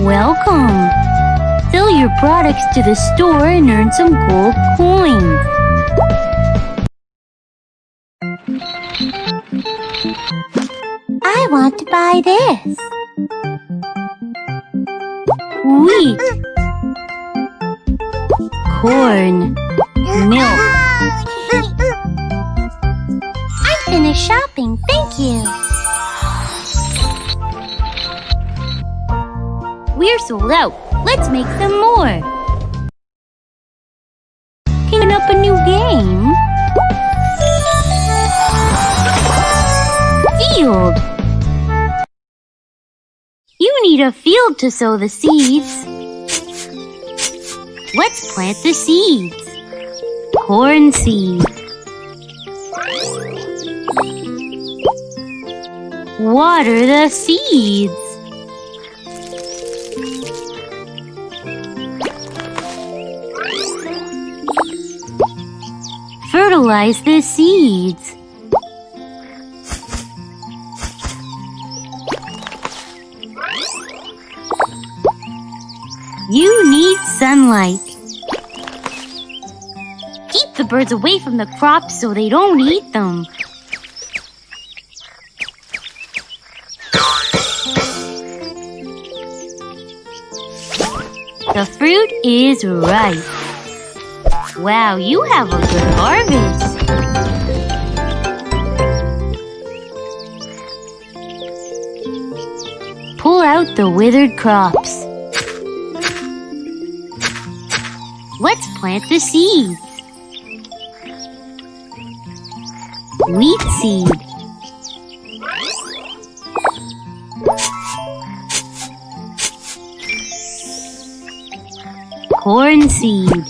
Welcome! Sell your products to the store and earn some gold coins. I want to buy this. Wheat, corn, milk. I'm finished shopping, thank you. We're sold out. Let's make some more. Can you up a new game? Field. You need a field to sow the seeds. Let's plant the seeds. Corn seed. Water the seeds. Fertilize the seeds. You need sunlight. Keep the birds away from the crops so they don't eat them. The fruit is ripe. Wow, you have a good harvest. Pull out the withered crops. Let's plant the seeds. Wheat seed. Corn seed.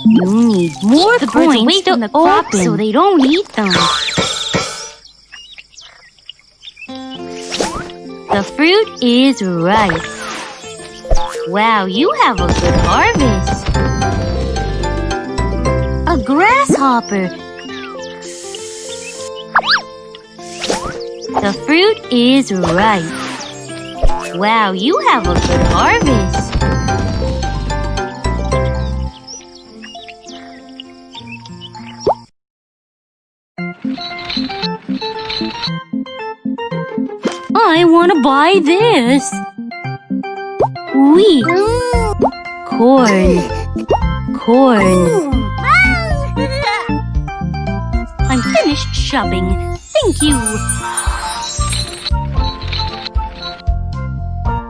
You need more coins away from the crops so they don't eat them. The fruit is ripe. Wow, you have a good harvest. A grasshopper. The fruit is ripe. Wow, you have a good harvest. I want to buy this. Wheat. Corn. Corn. I'm finished shopping. Thank you.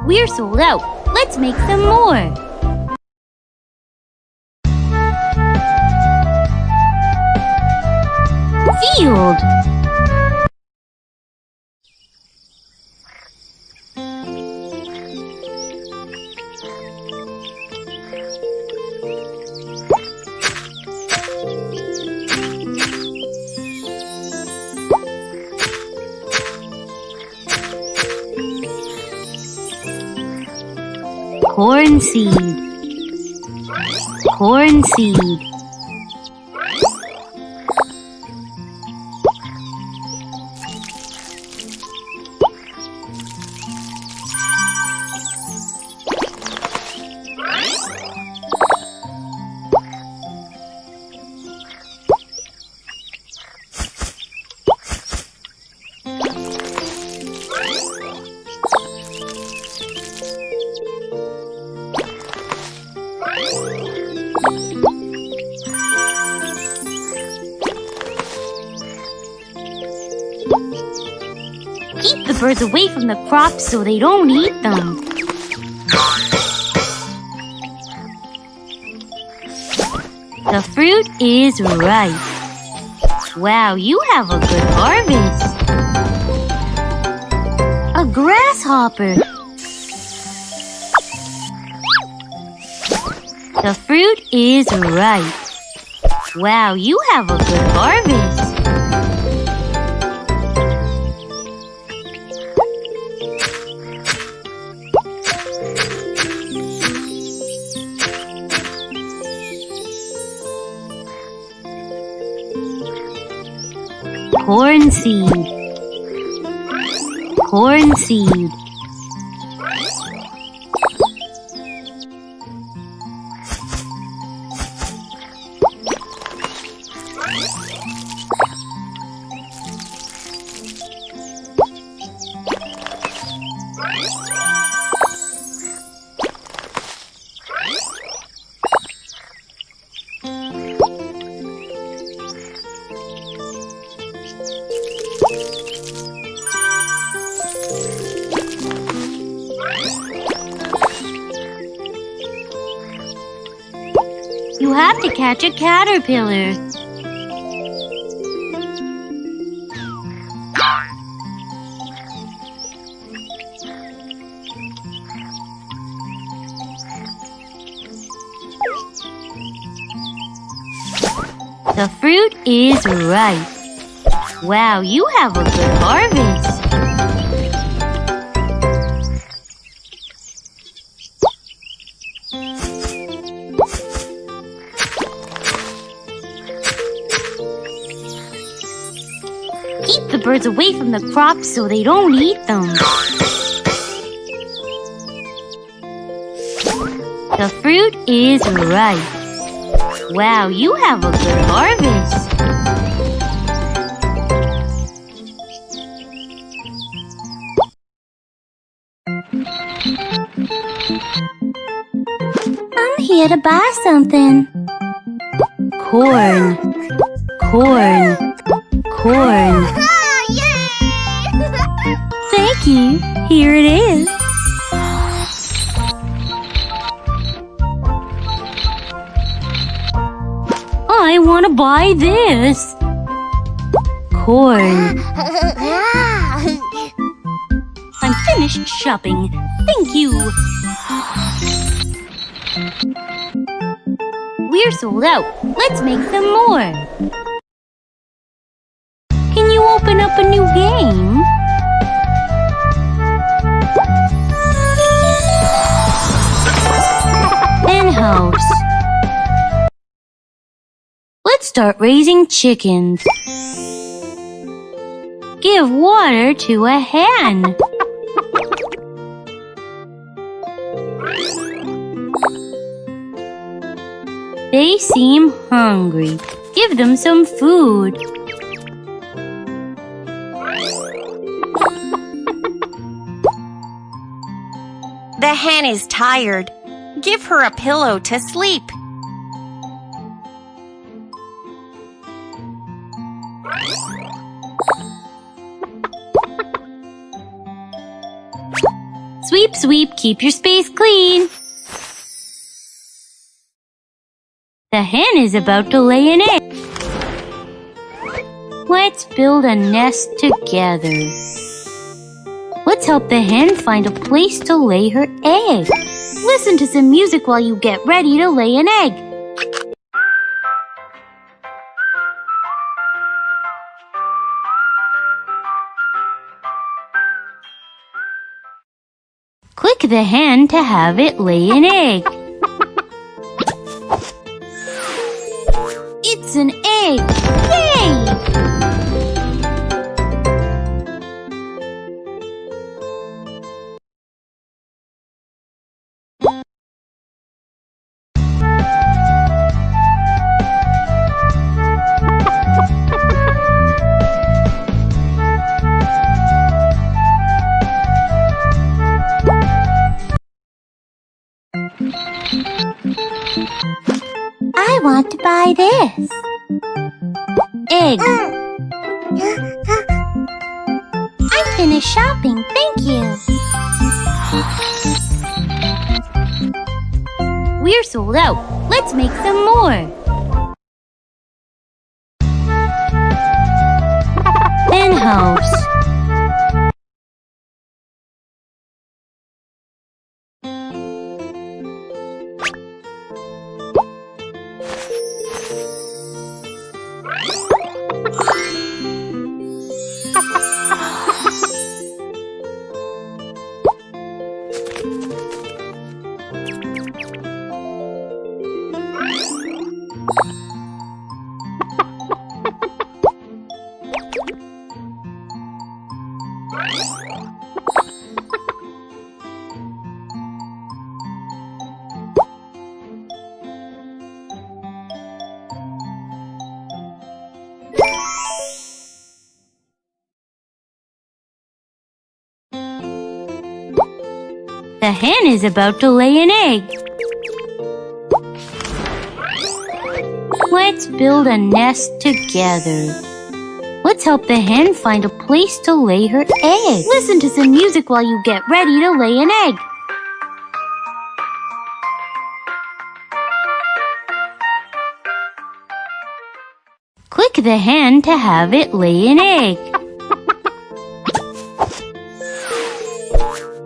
We're sold out. Let's make some more. Field. Corn seed. Corn seed. Keep the birds away from the crops so they don't eat them. The fruit is ripe. Wow, you have a good harvest. A grasshopper. The fruit is ripe. Wow, you have a good harvest. Corn seed. Corn seed. You have to catch a caterpillar. The fruit is ripe. Wow, you have a good harvest. Keep the birds away from the crops so they don't eat them. The fruit is ripe. Wow, you have a good harvest. I'm here to buy something. Corn. Corn. Corn. Thank you. Here it is. I want to buy this. Corn. I'm finished shopping. Thank you. We're sold out. Let's make some more. Can you open up a new game? Hen house. Let's start raising chickens. Give water to a hen. They seem hungry. Give them some food. The hen is tired. Give her a pillow to sleep. Sweep, sweep, keep your space clean. The hen is about to lay an egg. Let's build a nest together. Let's help the hen find a place to lay her egg. Listen to some music while you get ready to lay an egg. Click the hen to have it lay an egg. It's an egg! Yay! I want to buy this. Egg. I'm finished shopping, thank you. We're sold out. Let's make some more. The hen is about to lay an egg. Let's build a nest together. Let's help the hen find a place to lay her egg. Listen to some music while you get ready to lay an egg. Click the hen to have it lay an egg.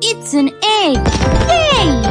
It's an egg! Yay!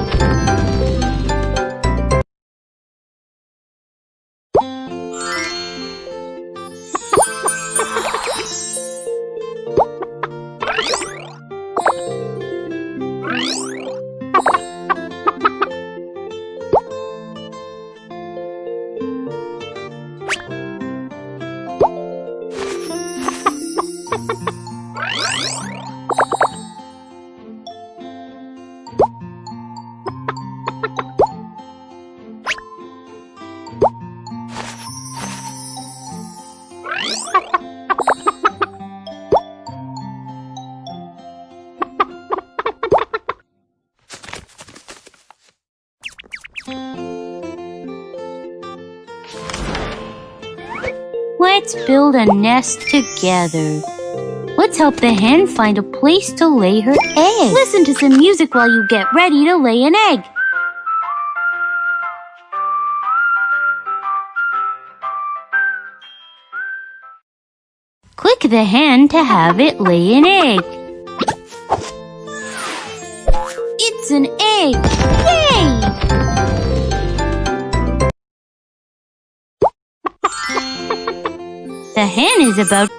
Let's build a nest together. Let's help the hen find a place to lay her egg. Listen to some music while you get ready to lay an egg. Click the hen to have it lay an egg. It's an egg! Yay! The hen is about...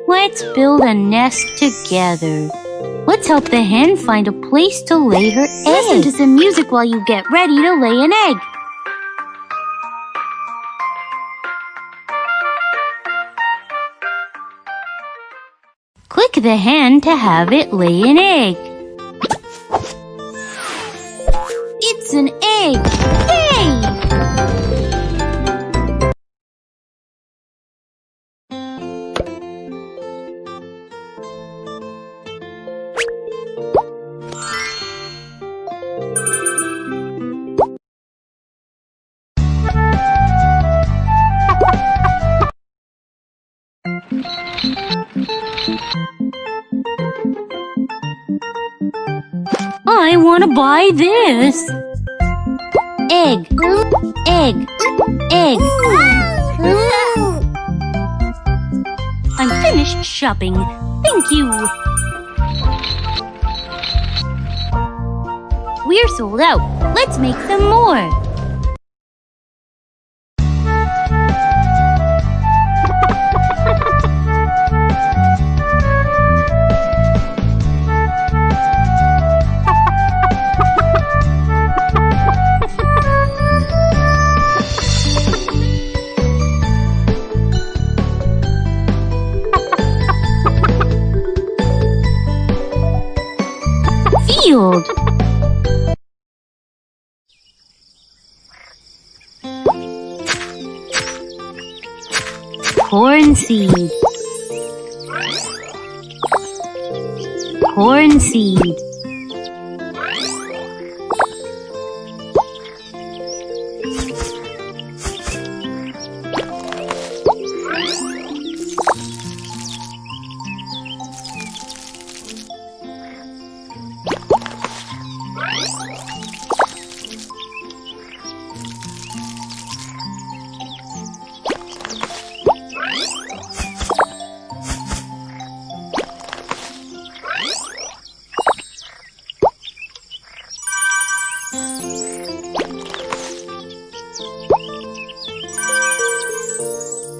Let's build a nest together. Let's help the hen find a place to lay her egg. Listen to some music while you get ready to lay an egg. Click the hen to have it lay an egg. It's an egg! Yay! I want to buy this. Egg, egg, egg. I'm finished shopping. Thank you. We're sold out. Let's make some more. Field. Corn seed. Corn seed.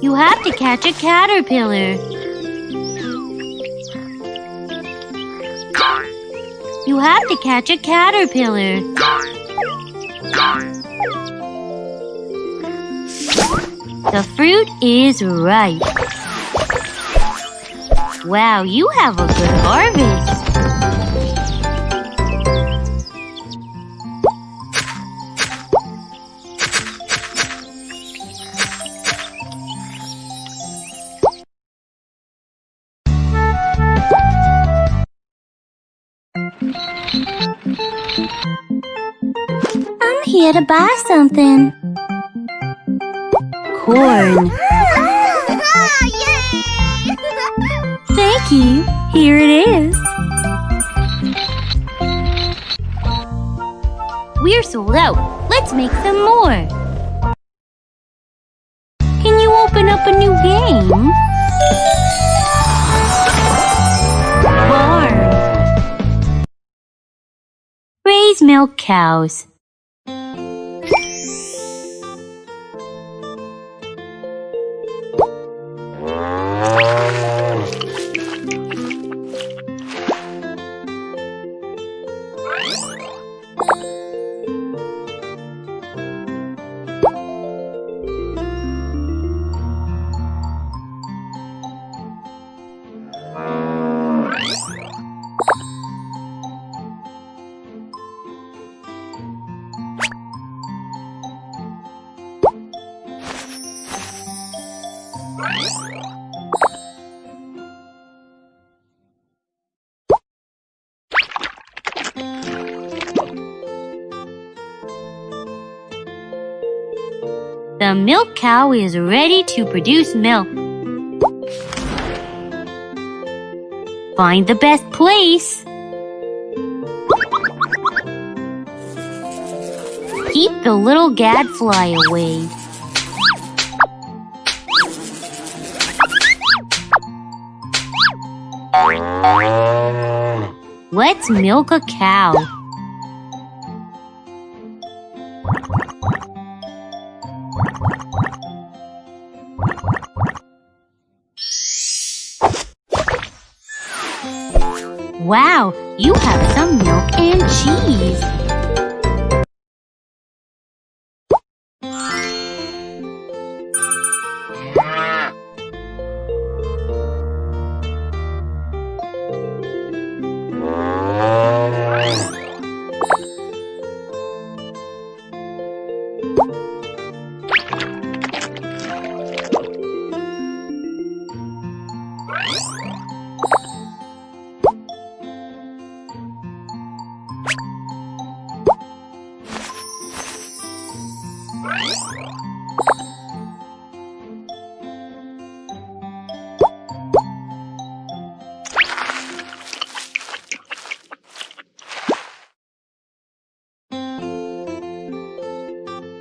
You have to catch a caterpillar. You have to catch a caterpillar. The fruit is ripe. Wow, you have a good harvest. gotta buy something. Corn. Thank you. Here it is. We're sold out. Let's make some more. Can you open up a new game? Barn. Raise milk cows. The milk cow is ready to produce milk. Find the best place. Keep the little gadfly away. Let's milk a cow. Wow, you have some milk and cheese.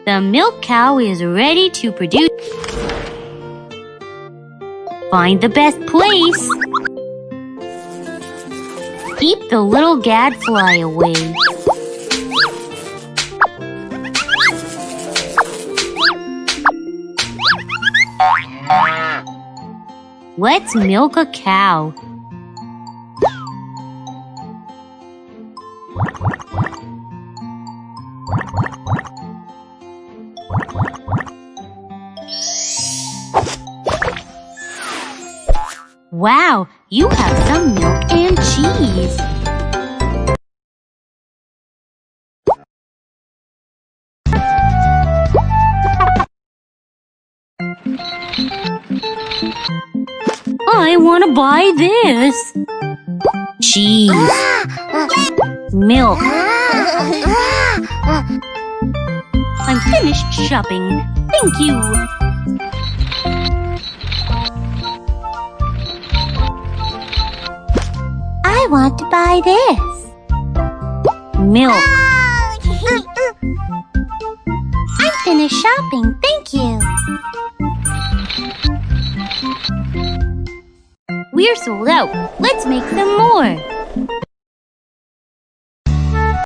The milk cow is ready to produce. Find the best place. Keep the little gadfly away. Let's milk a cow. Wow, you have some milk and cheese. I want to buy this. Cheese. Milk. I'm finished shopping. Thank you. I want to buy this. Milk. I'm finished shopping. Thank you. We're sold out. Let's make some more.